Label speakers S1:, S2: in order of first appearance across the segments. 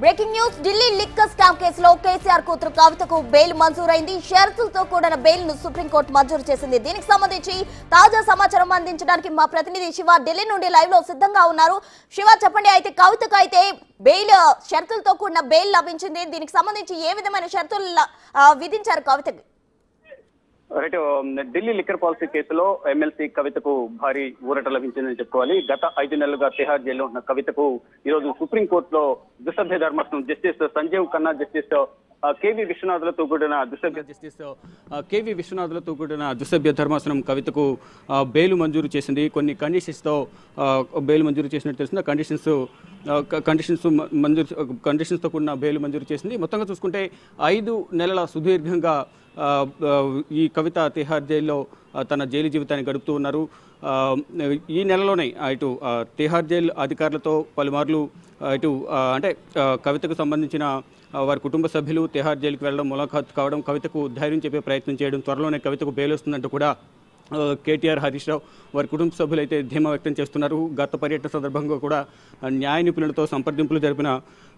S1: Breaking news Delhi liquor scam కేసులో కేసీఆర్ కూతురు కవితకు బెయిల్ మంజూరైంది. షరతులతో కూడిన బెయిల్ ను సుప్రీంకోర్టు మంజూరు చేసింది. దీనికి సంబంధించి తాజా సమాచారం అందించడానికి మా ప్రతినిధి శివ ఢిల్లీ నుండి లైవ్ లో సిద్ధంగా ఉన్నారు. శివ, చెప్పండి. అయితే కవితకు అయితే బెయిల్ షరతులతో కూడిన బెయిల్ లభించింది. దీనికి సంబంధించి ఏ విధమైన షరతులు విధించారు కవితకి?
S2: రైట్, ఢిల్లీ లిక్కర్ పాలసీ కేసులో ఎమ్మెల్సీ కవితకు భారీ ఊరట లభించిందని చెప్పుకోవాలి. గత 5 నెలలుగా తిహార్ జైల్లో ఉన్న కవితకు ఈరోజు సుప్రీంకోర్టులో ద్విసభ్య ధర్మాసనం జస్టిస్ సంజీవ్ ఖన్నా, జస్టిస్ కేవీ విశ్వనాథులతో కూడిన ద్విసభ్య ధర్మాసనం కవితకు బెయిల్ మంజూరు చేసింది. కొన్ని కండిషన్స్తో బెయిల్ మంజూరు చేసినట్టు తెలిసింది. కండిషన్స్తో కూడిన బెయిల్ మంజూరు చేసింది. మొత్తంగా చూసుకుంటే 5 నెలల సుదీర్ఘంగా ఈ కవిత తిహార్ జైల్లో తన జైలు జీవితాన్ని గడుపుతూ ఉన్నారు. ఈ నెలలోనే ఇటు తిహార్ జైలు అధికారులతో పలుమార్లు ఇటు అంటే కవితకు సంబంధించిన వారి కుటుంబ సభ్యులు తిహార్ జైలుకి వెళ్ళడం, ములాఖాత్ కావడం, కవితకు ధైర్యం చెప్పే ప్రయత్నం చేయడం, త్వరలోనే కవితకు బెయిల్ వస్తుందంటూ కూడా కేటీఆర్, హరీష్ రావు వారి కుటుంబ సభ్యులు అయితే ధీమా వ్యక్తం చేస్తున్నారు. గత పర్యటన సందర్భంగా కూడా న్యాయ నిపుణులతో సంప్రదింపులు జరిపిన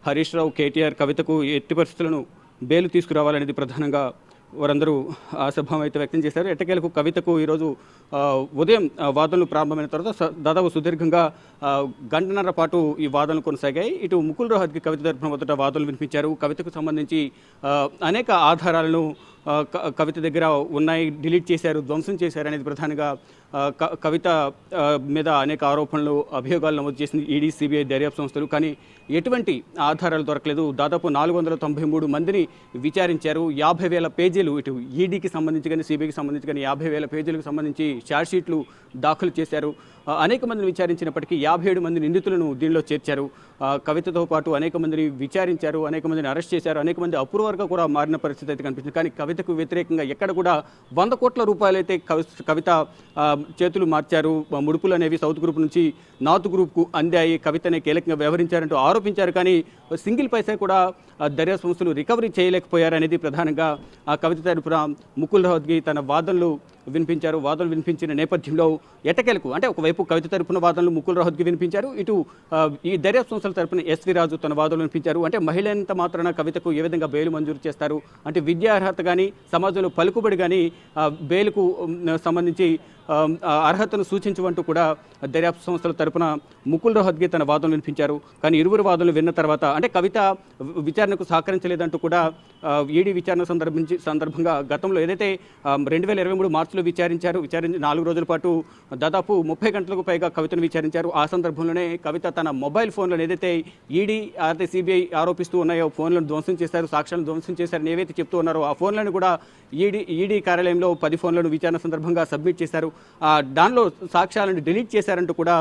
S2: హరీష్ రావు, కేటీఆర్ కవితకు ఎట్టి పరిస్థితులను బెయిల్ తీసుకురావాలనేది ప్రధానంగా వారందరూ ఆశాభావం అయితే వ్యక్తం చేశారు. ఎట్టకేలకు కవితకు ఈరోజు ఉదయం వాదనలు ప్రారంభమైన తర్వాత దాదాపు సుదీర్ఘంగా గంటన్నర పాటు ఈ వాదనలు కొనసాగాయి. ఇటు ముకుల్ రోహత్కి కవిత తరపున మొదట వాదనలు వినిపించారు. కవితకు సంబంధించి అనేక ఆధారాలను కవిత దగ్గర ఉన్నాయి, డిలీట్ చేశారు, ధ్వంసం చేశారు అనేది ప్రధానంగా కవిత మీద అనేక ఆరోపణలు, అభియోగాలు నమోదు చేసింది ఈడీ, సిబిఐ దర్యాప్తు సంస్థలు. కానీ ఎటువంటి ఆధారాలు దొరకలేదు. దాదాపు 493 మందిని విచారించారు. 50,000 పేజీలు ఇటు ఈడీకి సంబంధించి కానీ సిబిఐకి సంబంధించి కానీ 50,000 పేజీలకు సంబంధించి ఛార్జ్షీట్లు దాఖలు చేశారు. అనేక మందిని విచారించినప్పటికీ 57 మంది నిందితులను దీనిలో చేర్చారు. కవితతో పాటు అనేక మందిని విచారించారు, అనేక మందిని అరెస్ట్ చేశారు, అనేక మంది అప్రూవర్గా కూడా మారిన పరిస్థితి అయితే కనిపిస్తుంది. కానీ కవితకు వ్యతిరేకంగా ఎక్కడ కూడా 100 కోట్ల రూపాయలు అయితే కవిత చేతులు మార్చారు. ముడుపులు అనేవి సౌత్ గ్రూప్ నుంచి నార్త్ గ్రూప్కు అందాయి, కవితనే కీలకంగా వ్యవహరించారంటూ ఆరోపించారు. కానీ సింగిల్ పైసా కూడా దర్యాప్తు సంస్థలు రికవరీ చేయలేకపోయారనేది ప్రధానంగా ఆ కవిత తరపున ముకుల్ రోహత్గి తన వాదనలు వినిపించారు. వాదనలు వినిపించిన నేపథ్యంలో ఎట్టకేలకు అంటే ఒకవైపు కవిత తరపున వాదనలు ముకుల్ రోహత్గి వినిపించారు, ఇటు ఈ దర్యాప్తు సంస్థల తరపున ఎస్వి రాజు తన వాదనలు వినిపించారు. అంటే మహిళ ఎంత మాత్రాన కవితకు ఏ విధంగా బెయిల్ మంజూరు చేస్తారు, అంటే విద్యా అర్హత కానీ సమాజంలో పలుకుబడి కానీ బెయిల్కు సంబంధించి అర్హతను సూచించవంటూ కూడా దర్యాప్తు సంస్థల తరపున ముకుల్ రోహత్గి తన వాదనలు వినిపించారు. కానీ ఇరువురు వాదనలు విన్న తర్వాత అంటే కవిత విచారణకు సహకరించలేదంటూ కూడా ఈడీ విచారణ సందర్భంగా గతంలో ఏదైతే 2023 మార్చిలో విచారించి 4 రోజుల పాటు దాదాపు 30 గంటలకు పైగా కవితను విచారించారు. ఆ సందర్భంలోనే కవిత తన మొబైల్ ఫోన్లను ఏదైతే ఈడీ అయితే సిబిఐ ఆరోపిస్తూ ఉన్నాయో ఫోన్లను ధ్వంసం చేశారు, సాక్ష్యాలను ధ్వంసం చేశారని ఏవైతే చెప్తూ ఉన్నారో ఆ ఫోన్లను కూడా ఈడీ కార్యాలయంలో 10 ఫోన్లను విచారణ సందర్భంగా సబ్మిట్ చేశారు. దానిలో సాక్ష్యాలను డిలీట్ చేశారంటూ కూడా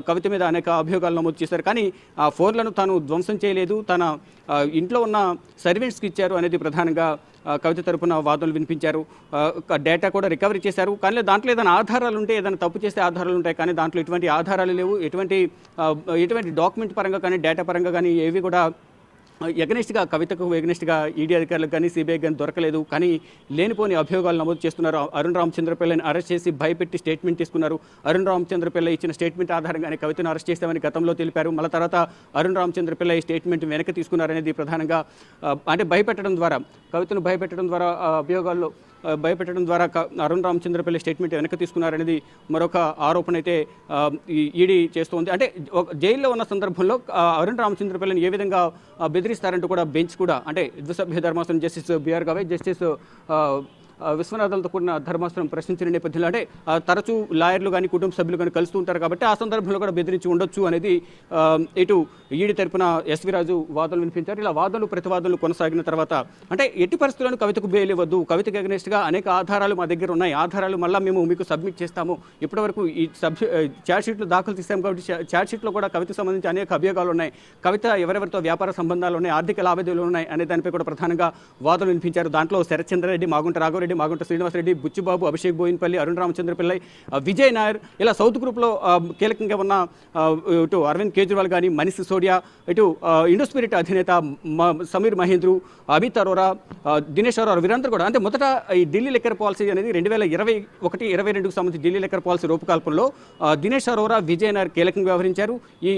S2: కవిత మీద అనేక అభియోగాలు నమోదు చేశారు. కానీ ఆ ఫోన్లను తాను ధ్వంసం చేయలేదు, తన ఇంట్లో ఉన్న సర్వెంట్స్కి ఇచ్చారు అనేది ప్రధానంగా కవిత తరపున వాదనలు వినిపించారు. డేటా కూడా రికవరీ చేశారు. కానీ దాంట్లో ఏదైనా ఆధారాలు ఉంటే, ఏదైనా తప్పు చేస్తే ఆధారాలు ఉంటాయి, కానీ దాంట్లో ఎటువంటి ఆధారాలు లేవు. ఎటువంటి డాక్యుమెంట్ పరంగా కానీ డేటా పరంగా కానీ ఏవి కూడా ఎగనెస్ట్గా కవితకు ఎగనెస్ట్గా ఈడీ అధికారులకు కానీ సిబిఐ కానీ దొరకలేదు. కానీ లేనిపోని అభియోగాలు నమోదు చేస్తున్నారు. అరుణ్ రామచంద్రపిల్లని అరెస్ట్ చేసి భయపెట్టి స్టేట్మెంట్ తీసుకున్నారు. అరుణ్ రామచంద్రపిల్ల ఇచ్చిన స్టేట్మెంట్ ఆధారంగానే కవితను అరెస్ట్ చేస్తామని గతంలో తెలిపారు. మళ్ళీ తర్వాత అరుణ్ రామచంద్రపిల్ల ఈ స్టేట్మెంట్ వెనక్కి తీసుకున్నారనేది ప్రధానంగా అంటే భయపెట్టడం ద్వారా, కవితను భయపెట్టడం ద్వారా అభియోగాల్లో భయపెట్టడం ద్వారా అరుణ్ రామచంద్రపల్లి స్టేట్మెంట్ వెనక్కి తీసుకున్నారనేది మరొక ఆరోపణ అయితే ఈడీ చేస్తోంది. అంటే జైల్లో ఉన్న సందర్భంలో అరుణ్ రామచంద్రపల్లిని ఏ విధంగా బెదిరిస్తారంటూ కూడా బెంచ్ కూడా అంటే ద్విసభ్య ధర్మాసనం జస్టిస్ బిఆర్ గవై, జస్టిస్ విశ్వనాథులతో కూడిన ధర్మాసనం ప్రశ్నించిన నేపథ్యంలో అంటే తరచూ లాయర్లు కానీ కుటుంబ సభ్యులు కానీ కలుస్తూ ఉంటారు కాబట్టి ఆ సందర్భంలో కూడా బెదిరించి ఉండొచ్చు అనేది ఇటు ఈడీ తరపున ఎస్వి రాజు వాదనలు వినిపించారు. ఇలా వాదనలు ప్రతివాదనలు కొనసాగిన తర్వాత అంటే ఎట్టి పరిస్థితులను కవితకు బెయిల్ ఇవ్వద్దు, కవితకు అగెనెస్ట్గా అనేక ఆధారాలు మా దగ్గర ఉన్నాయి, ఆధారాలు మళ్ళీ మేము మీకు సబ్మిట్ చేస్తాము, ఇప్పటివరకు ఈ ఛార్జ్షీట్లు దాఖలు చేస్తాము కాబట్టి ఛార్జ్షీట్లో కూడా కవితకు సంబంధించి అనేక అభియోగాలు ఉన్నాయి, కవిత ఎవరెవరితో వ్యాపార సంబంధాలు ఉన్నాయి, ఆర్థిక లావాదేవీలు ఉన్నాయి అనే దానిపై కూడా ప్రధానంగా వాదనలు వినిపించారు. దాంట్లో శరత్చంద్రారెడ్డి, మాగుంట రాఘవరెడ్డి రెడ్డి, మాగుంట శ్రీనివాసరెడ్డి, బుచ్చిబాబు, అభిషేక్ బోయిన్పల్లి, అరుణ్ రామచంద్ర పిల్లై, విజయ్ నాయర్, ఇలా సౌత్ గ్రూప్లో కీలకంగా ఉన్న ఇటు అరవింద్ కేజ్రీవాల్ కానీ, మనీష్ సిసోడియా, ఇటు ఇండోస్పిరిట్ అధినేత సమీర్ మహేంద్రు, అమిత్ అరోరా, దినేష్ అరోరా, వీరందరూ కూడా అంటే మొదట ఈ ఢిల్లీ లిక్కర్ పాలసీ అనేది 2021-22కు సంబంధించి ఢిల్లీ లిక్కర్ పాలసీ రూపకల్పనలో దినేష్ అరోరా, విజయ్ నాయర్ కీలకంగా వ్యవహరించారు. ఈ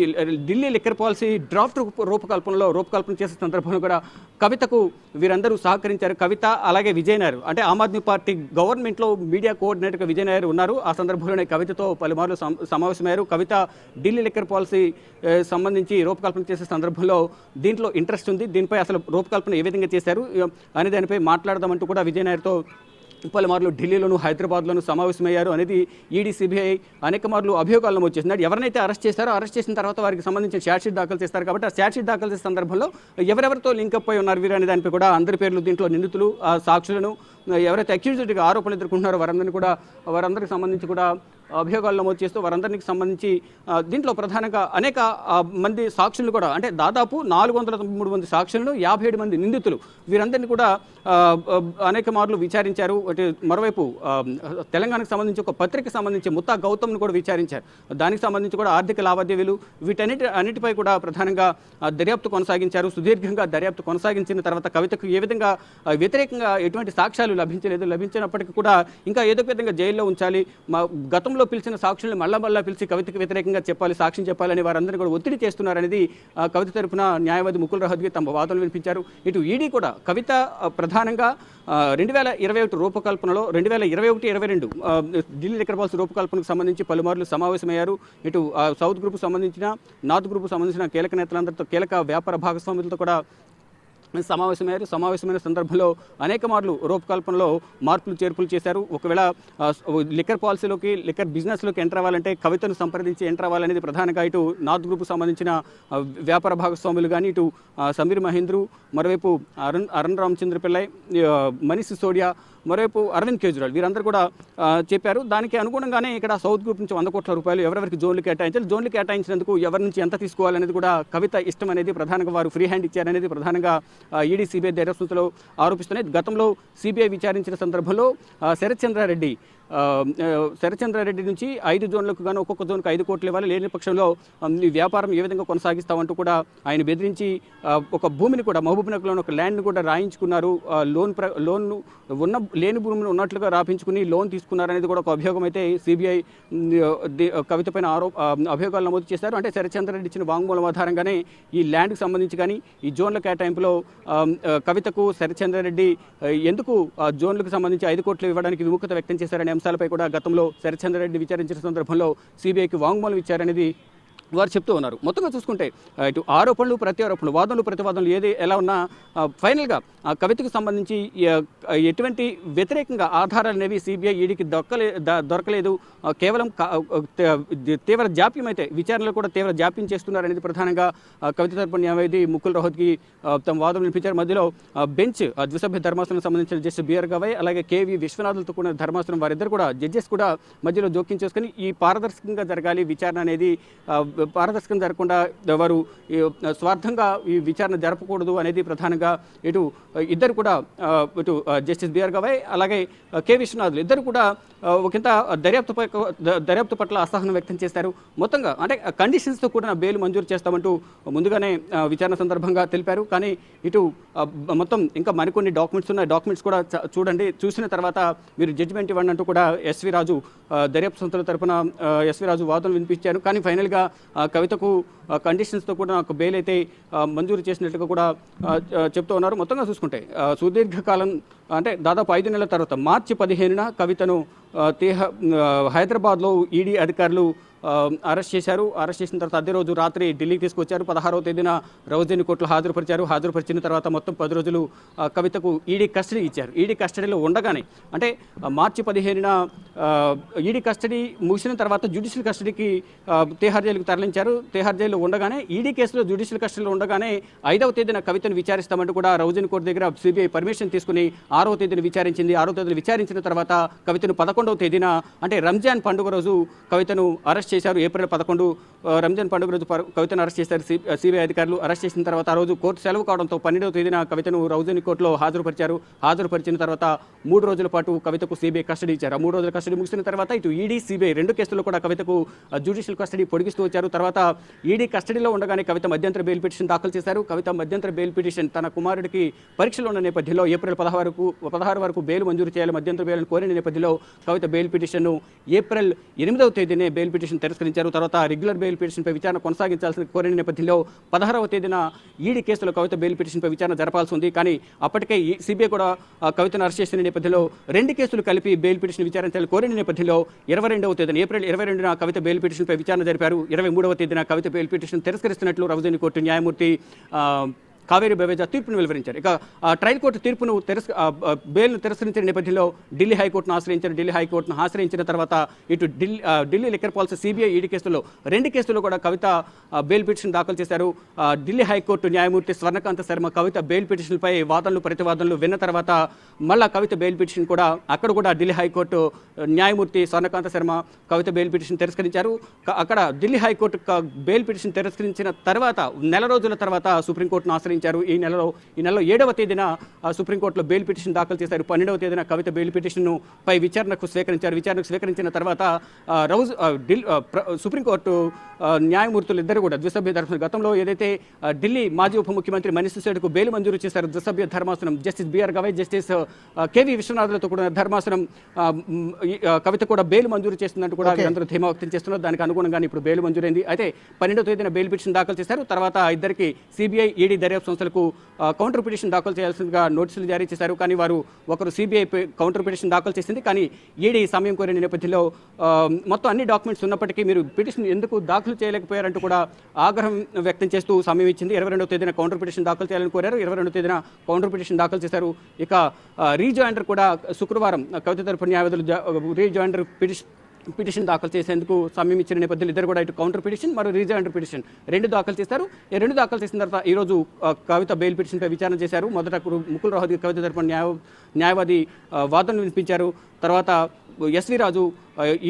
S2: ఢిల్లీ లిక్కర్ పాలసీ డ్రాఫ్ట్ రూపకల్పన చేసే సందర్భంలో కూడా కవితకు వీరందరూ సహకరించారు. కవిత అలాగే విజయ్ నాయర్ అంటే ఆమ్ ఆద్మీ పార్టీ గవర్నమెంట్లో మీడియా కోఆర్డినేటర్గా విజయ్ నాయర్ ఉన్నారు. ఆ సందర్భంలోనే కవితతో పలుమార్లు సమావేశమయ్యారు. కవిత ఢిల్లీ లిక్కర్ పాలసీ సంబంధించి రూపకల్పన చేసే సందర్భంలో దీంట్లో ఇంట్రెస్ట్ ఉంది, దీనిపై అసలు రూపకల్పన ఏ విధంగా చేశారు అనే దానిపై మాట్లాడదామంటూ కూడా విజయ్ నాయర్తో పలుమార్లు ఢిల్లీలోను, హైదరాబాద్లోను సమావేశమయ్యారు అనేది ఈడీ, సిబిఐ అనేక మార్లు అభియోగాలను నమోదు చేసింది. ఎవరినైతే అరెస్ట్ చేస్తారో అరెస్ట్ చేసిన తర్వాత వారికి సంబంధించిన ఛార్జ్షీట్ దాఖలు చేస్తారు. కాబట్టి ఆ ఛార్జ్షీట్ దాఖలు చేసే సందర్భంలో ఎవరెవరితో లింకప్ అయి ఉన్నారు వీరు అనే దానిపై కూడా అందరి పేర్లు దీంట్లో నిందితులు, సాక్షులను, ఎవరైతే అక్యూజ్డ్గా ఆరోపణలు ఎదుర్కొంటున్నారో వారందరికీ సంబంధించి కూడా అభియోగాలు నమోదు చేస్తూ వారందరికి సంబంధించి దీంట్లో ప్రధానంగా అనేక మంది సాక్షులను కూడా అంటే దాదాపు 493 మంది సాక్షులను, 57 మంది నిందితులు వీరందరినీ కూడా అనేక మార్లు విచారించారు. మరోవైపు తెలంగాణకు సంబంధించి ఒక పత్రికకు సంబంధించి ముత్తా గౌతమ్ను కూడా విచారించారు. దానికి సంబంధించి కూడా ఆర్థిక లావాదేవీలు అన్నిటిపై కూడా ప్రధానంగా దర్యాప్తు కొనసాగించారు. సుదీర్ఘంగా దర్యాప్తు కొనసాగించిన తర్వాత కవితకు ఏ విధంగా వ్యతిరేకంగా ఎటువంటి సాక్ష్యాలు లభించినప్పటికీ కూడా ఇంకా ఏదో విధంగా జైల్లో ఉంచాలి, గతంలో పిలిచిన సాక్షులను మళ్ళా పిలిచి కవితకు వ్యతిరేకంగా సాక్ష్యం చెప్పాలని వారందరూ కూడా ఒత్తిడి చేస్తున్నారనేది కవిత తరపున న్యాయవాది ముకుల్ రహత్గి తమ వాదనలు వినిపించారు. ఇటు ఈడీ కూడా కవిత ప్రధానంగా 2021 రూపకల్పనలో 2021-22 ఢిల్లీ లిక్కర్ పాలసీ రూపకల్పనకు సంబంధించి పలుమార్లు సమావేశమయ్యారు. ఇటు సౌత్ గ్రూప్ సంబంధించిన, నార్త్ గ్రూప్ సంబంధించిన కీలక నేతలందరితో, కీలక వ్యాపార భాగస్వాములతో కూడా సమావేశమైన సందర్భంలో అనేక మార్లు రూపకల్పనలో మార్పులు చేర్పులు చేశారు. ఒకవేళ లిక్కర్ పాలసీలోకి, లిక్కర్ బిజినెస్లోకి ఎంటర్ అవ్వాలంటే కవితను సంప్రదించి ఎంటర్ అవ్వాలనేది ప్రధానంగా ఇటు నార్త్ గ్రూప్ సంబంధించిన వ్యాపార భాగస్వాములు కానీ, ఇటు సమీర్ మహేంద్రు, మరోవైపు అరుణ్ రామచంద్ర పిల్లై, మనీష్ సిసోడియా, మరోవైపు అరవింద్ కేజ్రీవాల్ వీరందరూ కూడా చెప్పారు. దానికి అనుగుణంగానే ఇక్కడ సౌత్ గ్రూప్ నుంచి 100 కోట్ల రూపాయలు ఎవరెవరికి జోన్లు కేటాయించినందుకు ఎవరి నుంచి ఎంత తీసుకోవాలనేది కూడా కవిత ఇష్టం అనేది ప్రధానంగా వారు ఫ్రీ హ్యాండ్ ఇచ్చారనేది ప్రధానంగా ఈడీ, సిబిఐ దర్యాప్తులో ఆరోపిస్తున్నాయి. గతంలో సిబిఐ విచారించిన సందర్భంలో శరత్చంద్రారెడ్డి నుంచి 5 జోన్లకు గాను ఒక్కొక్క జోన్కి 5 కోట్లు ఇవ్వాలి, లేని పక్షంలో ఈ వ్యాపారం ఏ విధంగా కొనసాగిస్తామంటూ కూడా ఆయన బెదిరించి ఒక భూమిని కూడా మహబూబ్నగర్లోని ఒక ల్యాండ్ని కూడా రాయించుకున్నారు. లోన్ను లేని భూమిని ఉన్నట్లుగా రాపించుకుని లోన్ తీసుకున్నారనేది కూడా ఒక అభియోగం అయితే సిబిఐ కవితపైన అభియోగాలు నమోదు చేశారు. అంటే శరత్చంద్రారెడ్డి ఇచ్చిన వాంగ్మూలం ఆధారంగానే ఈ ల్యాండ్కి సంబంధించి కానీ ఈ జోన్ల కేటాయింపులో కవితకు శరత్చంద్రారెడ్డి ఎందుకు జోన్లకు సంబంధించి 5 కోట్లు ఇవ్వడానికి విముఖత వ్యక్తం చేశారనే అంశాలపై కూడా గతంలో శరత్చంద్రారెడ్డి విచారించిన సందర్భంలో సిబిఐకి వాంగ్మూలం ఇచ్చారనేది వారు చెప్తూ ఉన్నారు. మొత్తంగా చూసుకుంటే ఇటు ఆరోపణలు, ప్రత్యారోపణలు, వాదనలు, ప్రతివాదనలు ఎలా ఉన్నా ఫైనల్గా కవితకు సంబంధించి ఎటువంటి వ్యతిరేకంగా ఆధారాలు అనేవి సిబిఐ, ఈడీకి దొరకలేదు. కేవలం తీవ్ర జాప్యం అయితే విచారణలో కూడా తీవ్ర జాప్యం చేస్తున్నారనేది ప్రధానంగా కవిత తరపున న్యాయవాది ముకుల్ రోహత్గి తమ వాదన వినిపించారు. మధ్యలో బెంచ్ ద్విసభ్య ధర్మాసనం సంబంధించిన జస్టిస్ బిఆర్ గవాయ్ అలాగే కేవీ విశ్వనాథులతో కూడిన ధర్మాసనం వారిద్దరు కూడా జడ్జెస్ కూడా మధ్యలో జోక్యం చేసుకుని ఈ పారదర్శకంగా జరగాలి విచారణ అనేది, పారదర్శకం జరగకుండా వారు స్వార్థంగా ఈ విచారణ జరపకూడదు అనేది ప్రధానంగా ఇద్దరు కూడా ఇటు జస్టిస్ బిఆర్ గవాయ్ అలాగే కె విశ్వనాథులు ఇద్దరు కూడా ఒకంత దర్యాప్తు పట్ల అసహనం వ్యక్తం చేశారు. మొత్తంగా అంటే కండిషన్స్తో కూడిన బెయిల్ మంజూరు చేస్తామంటూ ముందుగానే విచారణ సందర్భంగా తెలిపారు. కానీ ఇటు మొత్తం ఇంకా మరికొన్ని డాక్యుమెంట్స్ ఉన్నాయి, డాక్యుమెంట్స్ కూడా చూడండి, చూసిన తర్వాత మీరు జడ్జిమెంట్ ఇవ్వండి అంటూ కూడా ఎస్వి రాజు దర్యాప్తు సంస్థల తరపున ఎస్వి రాజు వాదనలు వినిపించారు. కానీ ఫైనల్గా కవితకు కండిషన్స్తో కూడా ఒక బెయిల్ అయితే మంజూరు చేసినట్టుగా కూడా చెప్తూ ఉన్నారు. మొత్తంగా చూసుకుంటే సుదీర్ఘకాలం అంటే దాదాపు 5 నెలల తర్వాత మార్చి 15న కవితను హైదరాబాద్లో ఈడీ అధికారులు అరెస్ట్ చేశారు. అరెస్ట్ చేసిన తర్వాత అదే రోజు రాత్రి ఢిల్లీకి తీసుకొచ్చారు. 16వ తేదీన రౌజని కోర్టులో హాజరుపరిచిన తర్వాత మొత్తం 10 రోజులు కవితకు ఈడీ కస్టడీ ఇచ్చారు. ఈడీ కస్టడీలో ఉండగానే అంటే మార్చి 15న ఈడీ కస్టడీ ముగిసిన తర్వాత జ్యుడిషియల్ కస్టడీకి తిహార్ జైలుకు తరలించారు. తిహార్ జైల్లో ఉండగానే ఈడీ కేసులో జ్యుడిషియల్ కస్టడీలో ఉండగానే 5వ తేదీన కవితను విచారిస్తామంటూ కూడా రౌజని కోర్టు దగ్గర సిబిఐ పర్మిషన్ తీసుకుని 6వ తేదీన విచారించింది. 6వ తేదీన విచారించిన తర్వాత కవితను 11వ తేదీన అంటే రంజాన్ పండుగ రోజు కవితను అరెస్ట్ చేశారు. ఏప్రిల్ 11 రంజాన్ పండుగ రోజు కవితను అరెస్ట్ చేశారు సిబిఐ అధికారులు. అరెస్ట్ చేసిన తర్వాత ఆ రోజు కోర్టు సెలవు కావడంతో 12వ తేదీన కవితను రౌజని కోర్టులో హాజరుపరిచిన తర్వాత 3 రోజుల పాటు కవితకు సిబిఐ కస్టడీ ఇచ్చారు. 3 రోజుల కస్టడీ ముగిసిన తర్వాత ఇటు ఈడీ సిబిఐ 2 కేసుల్లో కూడా కవితకు జ్యుడిషియల్ కస్టడీ పొడిగిస్తూ వచ్చారు. తర్వాత ఈడీ కస్టడీలో ఉండగానే కవిత మధ్యంతర బెయిల్ పిటిషన్ దాఖలు చేశారు. కవిత మధ్యంతర బెయిల్ పిటిషన్ తన కుమారుడికి పరీక్షలు ఉన్న నేపథ్యంలో ఏప్రిల్ 16 వరకు బెయిల్ మంజూరు చేయాలి, మధ్యంతర బెయిల్ కోరిన నేపథ్యంలో కవిత బెయిల్ పిటిషన్ను ఏప్రిల్ 8వ తేదీనే బెయిల్ పిటిషన్ తిరస్కరించారు. తర్వాత రెగ్యులర్ బెయిల్ పిటిషన్పై విచారణ కొనసాగించాల్సిన కోరిన నేపథ్యంలో 16వ తేదీన ఈడీ కేసులో కవిత బెయిల్ పిటిషన్పై విచారణ జరపాల్సి ఉంది. కానీ అప్పటికే సిబిఐ కూడా కవితను అరెస్ట్ చేసిన నేపథ్యంలో 2 కేసులు కలిపి బెయిల్ పిటిషన్ విచారించాలని కోరిన నేపథ్యంలో 22వ తేదీన ఏప్రిల్ 22న కవిత బెయిల్ పిటిషన్పై విచారణ జరిపారు. 23వ తేదీన కవిత బెయిల్ పిటిషన్ తిరస్కరిస్తున్నట్లు రౌజని కోర్టు న్యాయమూర్తి కావేరి బవేజా తీర్పును వెలువరించారు. ఇక ట్రయల్ కోర్టు తీర్పును బెయిల్ను తిరస్కరించిన నేపథ్యంలో ఢిల్లీ హైకోర్టును ఆశ్రయించారు. ఢిల్లీ హైకోర్టును ఆశ్రయించిన తర్వాత ఇటు Delhi liquor policy CBI ED కేసులో 2 కేసుల్లో కూడా కవిత బెయిల్ పిటిషన్ దాఖలు చేశారు. ఢిల్లీ హైకోర్టు న్యాయమూర్తి స్వర్ణకాంత శర్మ కవిత బెయిల్ పిటిషన్పై వాదనలు ప్రతివాదనలు విన్న తర్వాత మళ్ళా కవిత బెయిల్ పిటిషన్ కూడా అక్కడ కూడా ఢిల్లీ హైకోర్టు న్యాయమూర్తి స్వర్ణకాంత శర్మ కవిత బెయిల్ పిటిషన్ తిరస్కరించారు. అక్కడ ఢిల్లీ హైకోర్టు బెయిల్ పిటిషన్ తిరస్కరించిన తర్వాత నెల రోజుల తర్వాత సుప్రీంకోర్టును ఆశ్రయించారు. ఈ నెలలో 7వ తేదీన సుప్రీంకోర్టులో బెయిల్ పిటిషన్ దాఖలు చేశారు. 12వ తేదీన కవిత బెయిల్ పిటిషన్ను పై విచారణకు స్వీకరించిన తర్వాత సుప్రీంకోర్టు న్యాయమూర్తులు ఇద్దరు కూడా ద్విసభ్య ధర్మాసనం గతంలో ఏదైతే ఢిల్లీ మాజీ ఉప ముఖ్యమంత్రి మనీష్ సిసోడియాకు బెయిల్ మంజూరు చేశారు ద్విసభ్య ధర్మాసనం జస్టిస్ బిఆర్ గవై, జస్టిస్ కేవీ విశ్వనాథ్లతో కూడా ధర్మాసనం కవిత కూడా బెయిల్ మంజూరు చేస్తుందంటూ కూడా అందరూ ధీమా వ్యక్తం చేస్తున్నారు. దానికి అనుగుణంగానే ఇప్పుడు బెయిల్ మంజూరైంది. అయితే 12వ తేదీన బెయిల్ పిటిషన్ దాఖలు చేశారు. తర్వాత ఇద్దరికి సిబిఐ ఈడీ దర్యాప్తు సంస్థలకు కౌంటర్ పిటిషన్ దాఖలు చేయాల్సిందిగా నోటీసులు జారీ చేశారు. కానీ ఒకరు సిబిఐ కౌంటర్ పిటిషన్ దాఖలు చేసింది. కానీ ఈడీ సమయం కోరిన నేపథ్యంలో మొత్తం అన్ని డాక్యుమెంట్స్ ఉన్నప్పటికీ మీరు పిటిషన్ ఎందుకు దాఖలు చేయలేకపోయారంటూ కూడా ఆగ్రహం వ్యక్తం చేస్తూ సమయం ఇచ్చింది. 22వ తేదీన కౌంటర్ పిటిషన్ దాఖలు చేయాలని కోరారు. 22వ తేదీన కౌంటర్ పిటిషన్ దాఖలు చేశారు. ఇక రీజాయిండర్ కూడా శుక్రవారం కవిత తరపు న్యాయవాదులు రీజాయిండర్ పిటిషన్ దాఖలు చేసేందుకు సమయం ఇచ్చిన నేపథ్యంలో ఇద్దరు కూడా ఇటు కౌంటర్ పిటిషన్ మరియు రీజాయిండర్ పిటిషన్ 2 దాఖలు చేశారు. ఈ 2 దాఖలు చేసిన తర్వాత ఈరోజు కవిత బెయిల్ పిటిషన్పై విచారణ చేశారు. మొదట ముకుల్ రోహత్గి కవిత తరపున న్యాయవాది వాదనలు వినిపించారు. తర్వాత ఎస్వి రాజు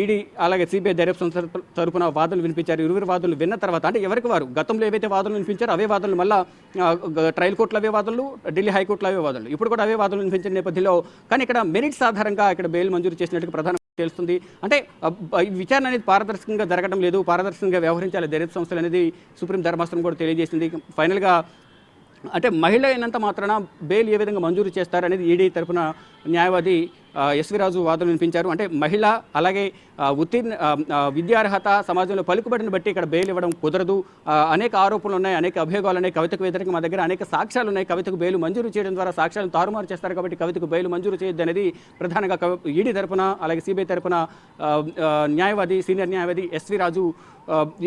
S2: ఈడీ అలాగే సిబిఐ దర్యాప్తు సంస్థ తరపున వాదనలు వినిపించారు. ఇరువురు వాదనలు విన్న తర్వాత అంటే ఎవరికి వారు గతంలో ఏవైతే వాదనలు వినిపించారో అవే వాదనలు మళ్ళీ ట్రయల్ కోర్టులో అవే వాదనలు, ఢిల్లీ హైకోర్టులో అవే వాదనలు, ఇప్పుడు కూడా అవే వాదనలు వినిపించిన నేపథ్యంలో కానీ ఇక్కడ మెరిట్స్ ఆధారంగా ఇక్కడ బెయిల్ మంజూరు చేసినట్టుగా ప్రధాన తెలుస్తుంది. అంటే విచారణ అనేది పారదర్శకంగా జరగడం లేదు, పారదర్శకంగా వ్యవహరించాలి దర్యాప్తు సంస్థలు అనేది సుప్రీం ధర్మాసనం కూడా తెలియజేసింది. ఫైనల్గా అంటే మహిళ అయినంత మాత్రాన బెయిల్ ఏ విధంగా మంజూరు చేస్తారనేది ఈడీ తరపున న్యాయవాది ఎస్వి రాజు వాదనలు వినిపించారు. అంటే మహిళ అలాగే విద్యార్హత సమాజంలో పలుకుబడిని బట్టి ఇక్కడ బెయిల్ ఇవ్వడం కుదరదు, అనేక ఆరోపణలు ఉన్నాయి, అనేక అభియోగాలు ఉన్నాయి, కవితకు వ్యతిరేకంగా మా దగ్గర అనేక సాక్ష్యాలు ఉన్నాయి, కవితకు బెయిల్ మంజూరు చేయడం ద్వారా సాక్ష్యాలను తారుమారు చేస్తారు కాబట్టి కవితకు బెయిల్ మంజూరు చేయొద్దు అనేది ప్రధానంగా ఈడీ తరపున అలాగే సిబిఐ తరపున సీనియర్ న్యాయవాది ఎస్వి రాజు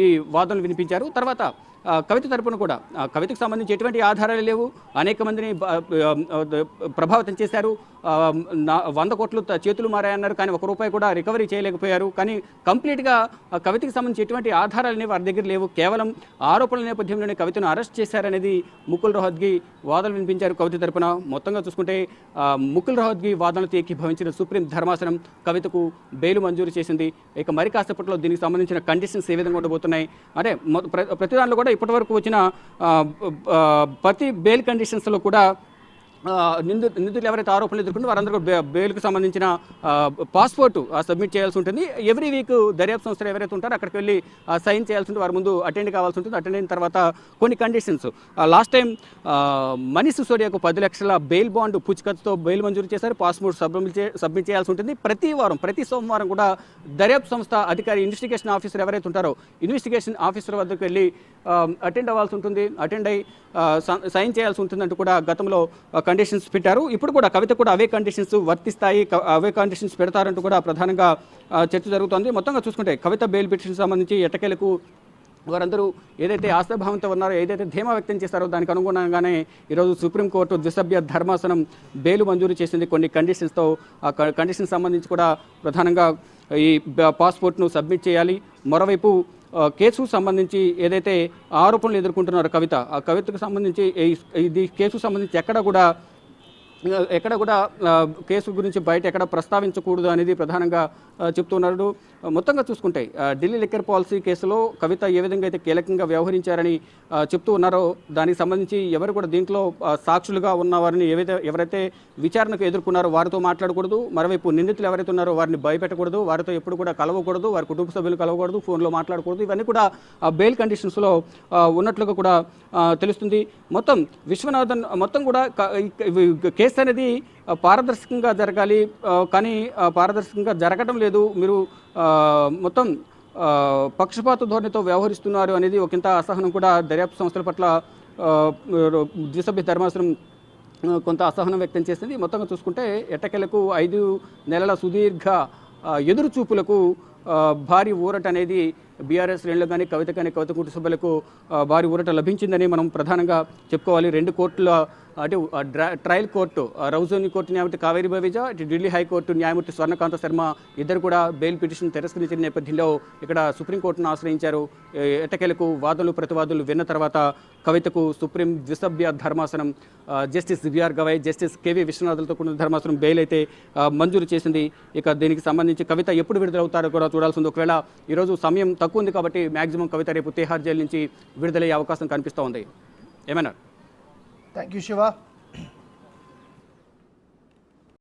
S2: ఈ వాదనలు వినిపించారు. తర్వాత కవిత తరపున కూడా కవితకు సంబంధించి ఎటువంటి ఆధారాలు లేవు, అనేక మందిని ప్రభావితం చేశారు, 100 కోట్లు చేతులు మారాయన్నారు, కానీ ₹1 కూడా రికవరీ చేయలేకపోయారు. కానీ కంప్లీట్గా కవితకు సంబంధించి ఎటువంటి ఆధారాలు వారి దగ్గర లేవు, కేవలం ఆరోపణల నేపథ్యంలోనే కవితను అరెస్ట్ చేశారనేది ముకుల్ రోహత్గి వాదనలు వినిపించారు కవిత తరపున. మొత్తంగా చూసుకుంటే ముకుల్ రోహత్గి వాదనలతో ఏకీభవించిన సుప్రీం ధర్మాసనం కవితకు బెయిల్ మంజూరు చేసింది. ఇక మరి కాసేపట్లో దీనికి సంబంధించిన కండిషన్స్ ఏ విధంగా ఉండబోతున్నాయి అంటే ప్రతి దానిలో కూడా ఇప్పటివరకు వచ్చిన ప్రతి బెయిల్ కండిషన్స్లో కూడా నిందితులు ఎవరైతే ఆరోపణలు ఎదుర్కొంటే వారందరూ బెయిల్కి సంబంధించిన పాస్పోర్టు సబ్మిట్ చేయాల్సి ఉంటుంది. ఎవ్రీ వీక్ దర్యాప్తు సంస్థలు ఎవరైతే ఉంటారో అక్కడికి వెళ్ళి సైన్ చేయాల్సి ఉంటుంది, వారి ముందు అటెండ్ కావాల్సి ఉంటుంది. అటెండ్ అయిన తర్వాత కొన్ని కండిషన్స్ లాస్ట్ టైం మనీష్ సిసోడియాకు 10 లక్షల బెయిల్ బాండ్ పూచికత్తుతో బెయిల్ మంజూరు చేశారు, పాస్పోర్ట్ సబ్మిట్ చేయాల్సి ఉంటుంది. ప్రతి సోమవారం కూడా దర్యాప్తు సంస్థ అధికారి ఇన్వెస్టిగేషన్ ఆఫీసర్ ఎవరైతే ఉంటారో ఇన్వెస్టిగేషన్ ఆఫీసర్ వద్దకు వెళ్ళి అటెండ్ అవ్వాల్సి ఉంటుంది, అటెండ్ అయ్యి సైన్ చేయాల్సి ఉంటుందంటూ కూడా గతంలో కండిషన్స్ పెట్టారు. ఇప్పుడు కూడా కవిత కూడా అవే కండిషన్స్ వర్తిస్తాయి, అవే కండిషన్స్ పెడతారంటూ కూడా ప్రధానంగా చర్చ జరుగుతోంది. మొత్తంగా చూసుకుంటే కవిత బెయిల్ పిటిషన్ సంబంధించి ఎట్టకేలకు వారందరూ ఏదైతే ఆశాభావంతో ఉన్నారో, ఏదైతే ధీమా వ్యక్తం చేస్తారో దానికి అనుగుణంగానే ఈరోజు సుప్రీంకోర్టు ద్విసభ్య ధర్మాసనం బెయిల్ మంజూరు చేసింది కొన్ని కండిషన్స్తో. ఆ కండిషన్స్ సంబంధించి కూడా ప్రధానంగా ఈ పాస్పోర్ట్ను సబ్మిట్ చేయాలి. మరోవైపు కేసుకు సంబంధించి ఏదైతే ఆరోపణలు ఎదుర్కొంటున్నారో కవిత, ఆ కవితకు సంబంధించి ఈ కేసుకు సంబంధించి ఎక్కడ కూడా ఎక్కడ కూడా కేసు గురించి బయట ఎక్కడ ప్రస్తావించకూడదు అనేది ప్రధానంగా చెప్తున్నారు. మొత్తంగా చూసుకుంటే ఢిల్లీ లిక్కర్ పాలసీ కేసులో కవిత ఏ విధంగా అయితే కీలకంగా వ్యవహరించారని చెప్తూ ఉన్నారో దానికి సంబంధించి ఎవరు కూడా దీంట్లో సాక్షులుగా ఉన్న వారిని ఎవరైతే విచారణకు ఎదుర్కొన్నారో వారితో మాట్లాడకూడదు, మరోవైపు నిందితులు ఎవరైతే ఉన్నారో వారిని భయపెట్టకూడదు, వారితో ఎప్పుడు కూడా కలవకూడదు, వారి కుటుంబ సభ్యులు కలవకూడదు, ఫోన్లో మాట్లాడకూడదు, ఇవన్నీ కూడా బెయిల్ కండిషన్స్లో ఉన్నట్లుగా కూడా తెలుస్తుంది. మొత్తం విశ్వనాథన్ మొత్తం కూడా కేసు అనేది పారదర్శకంగా జరగాలి, కానీ పారదర్శకంగా జరగడం లేదు, మీరు మొత్తం పక్షపాత ధోరణితో వ్యవహరిస్తున్నారు అనేది ఒకంత అసహనం కూడా దర్యాప్తు సంస్థల పట్ల ద్విసభ్య ధర్మాసనం కొంత అసహనం వ్యక్తం చేసింది. మొత్తంగా చూసుకుంటే ఎట్టకేలకు 5 నెలల సుదీర్ఘ ఎదురు చూపులకు భారీ ఊరట అనేది బీఆర్ఎస్ శ్రేణులు కానీ కవిత కుటుంబ సభ్యులకు భారీ ఊరట లభించిందని మనం ప్రధానంగా చెప్పుకోవాలి. 2 కోర్టుల అటు ట్రయల్ కోర్టు రౌజోని కోర్టు న్యాయమూర్తి కావేరి బవేజా, ఇటు ఢిల్లీ హైకోర్టు న్యాయమూర్తి స్వర్ణకాంత శర్మ ఇద్దరు కూడా బెయిల్ పిటిషన్ తిరస్కరించిన నేపథ్యంలో ఇక్కడ సుప్రీంకోర్టును ఆశ్రయించారు. ఎట్టకేలకు వాదనలు ప్రతివాదులు విన్న తర్వాత కవితకు సుప్రీం ద్విసభ్య ధర్మాసనం జస్టిస్ బిఆర్ గవాయ్, జస్టిస్ కేవీ విశ్వనాథులతో కూడిన ధర్మాసనం బెయిల్ అయితే మంజూరు చేసింది. ఇక దీనికి సంబంధించి కవిత ఎప్పుడు విడుదలవుతారో కూడా చూడాల్సి ఉంది. ఒకవేళ ఈరోజు సమయం తక్కువ ఉంది కాబట్టి మ్యాక్సిమం కవిత రేపు తిహార్ జైలు నుంచి విడుదలయ్యే అవకాశం కనిపిస్తూ ఉంది. ఏమన్నారు?
S3: Thank you Shiva.